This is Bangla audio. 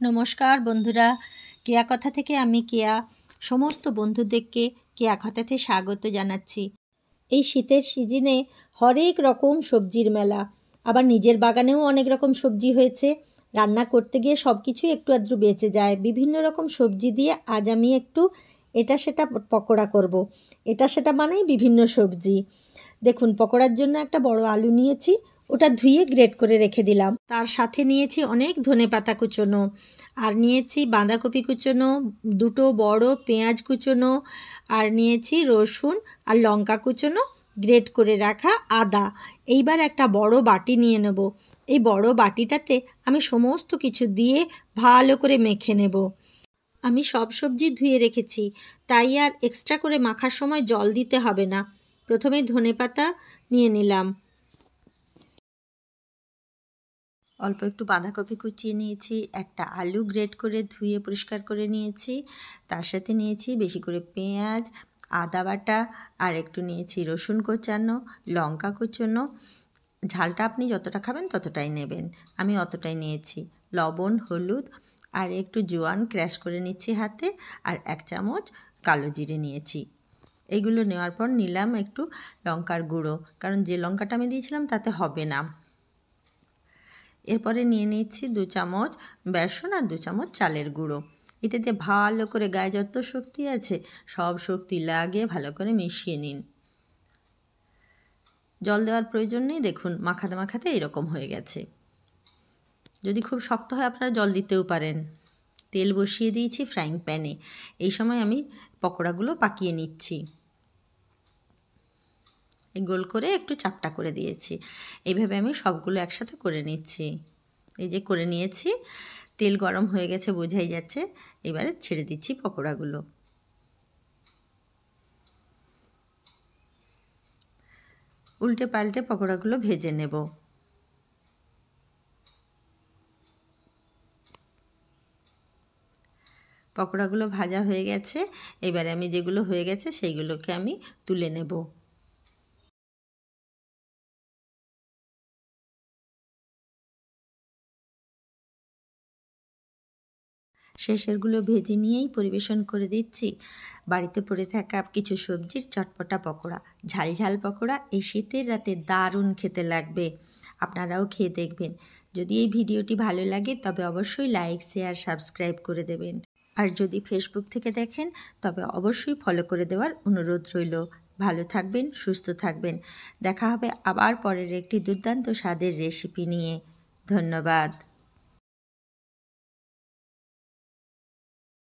নমস্কার বন্ধুরা, কেয়া কথা থেকে আমি কেয়া সমস্ত বন্ধুদেরকে কেয়া কথাতে স্বাগত জানাচ্ছি। এই শীতের সিজনে হরেক রকম সবজির মেলা, আবার নিজের বাগানেও অনেক রকম সবজি হয়েছে। রান্না করতে গিয়ে সব কিছুই একটু আধটু বেঁচে যায়। বিভিন্ন রকম সবজি দিয়ে আজ আমি একটু এটা সেটা পকোড়া করব। এটা সেটা মানেই বিভিন্ন সবজি। দেখুন, পকোড়ার জন্য একটা বড় আলু নিয়েছি, ওটা ধুয়ে গ্রেট করে রেখে দিলাম। তার সাথে নিয়েছি অনেক ধনেপাতা কুচোনো, আর নিয়েছি বাঁধাকপি কুচোনো, দুটো বড় পেঁয়াজ কুচোনো, আর নিয়েছি রসুন আর লঙ্কা কুচোনো, গ্রেট করে রাখা আদা। এইবার একটা বড় বাটি নিয়ে নেব। এই বড় বাটিটাতে আমি সমস্ত কিছু দিয়ে ভালো করে মেখে নেব। আমি সব সবজি ধুয়ে রেখেছি, তাই আর এক্সট্রা করে মাখার সময় জল দিতে হবে না। প্রথমে ধনেপাতা নিয়ে নিলাম, অল্প একটু বাঁধাকপি কুচিয়ে নিয়েছি, একটা আলু গ্রেট করে ধুয়ে পরিষ্কার করে নিয়েছি, তার সাথে নিয়েছি বেশি করে পেঁয়াজ, আদা বাটা, আর একটু নিয়েছি রসুন কোচানো, লঙ্কা কুচোনো। ঝালটা আপনি যতটা খাবেন ততটাই নেবেন, আমি অতটাই নিয়েছি। লবণ, হলুদ আর একটু জোয়ান ক্র্যাশ করে নিচ্ছি হাতে, আর 1 চামচ কালো জিরে নিয়েছি। এইগুলো নেওয়ার পর নিলাম একটু লঙ্কার গুঁড়ো, কারণ যে লঙ্কাটা আমি দিয়েছিলাম তাতে হবে না। এরপরে নিয়ে নিচ্ছি 2 চামচ বেসন আর 2 চামচ চালের গুঁড়ো। এটাতে ভালো করে গায়ে যত শক্তি আছে সব শক্তি লাগিয়ে ভালো করে মিশিয়ে নিন। জল দেওয়ার প্রয়োজন নেই, দেখুন মাখাতে মাখাতে এরকম হয়ে গেছে। যদি খুব শক্ত হয় আপনারা জল দিতেও পারেন। তেল বসিয়ে দিয়েছি ফ্রাইং প্যানে। এই সময় আমি পকোড়াগুলো পাকিয়ে নিচ্ছি। এই গোল করে একটু চাপটা করে দিয়েছি। এইভাবে আমি সবগুলো একসাথে করে নিচ্ছি। এই যে করে নিয়েছি, তেল গরম হয়ে গেছে বোঝাই যাচ্ছে। এবারে ছেড়ে দিচ্ছি পকোড়াগুলো। উল্টে পাল্টে পকোড়াগুলো ভেজে নেব। পকোড়াগুলো ভাজা হয়ে গেছে, এবারে আমি যেগুলো হয়ে গেছে সেইগুলোকে আমি তুলে নেব। শেষেরগুলো ভেজে নিয়েই পরিবেশন করে দিচ্ছি বাড়িতে পড়ে থাকা কিছু সবজির চটপটা পকোড়া। ঝাল ঝাল পকোড়া এই শীতের রাতে দারুণ খেতে লাগবে। আপনারাও খেয়ে দেখবেন। যদি এই ভিডিওটি ভালো লাগে তবে অবশ্যই লাইক, শেয়ার, সাবস্ক্রাইব করে দেবেন। আর যদি ফেসবুক থেকে দেখেন তবে অবশ্যই ফলো করে দেওয়ার অনুরোধ রইল। ভালো থাকবেন, সুস্থ থাকবেন। দেখা হবে আবার পরের একটি দুর্দান্ত স্বাদের রেসিপি নিয়ে। ধন্যবাদ।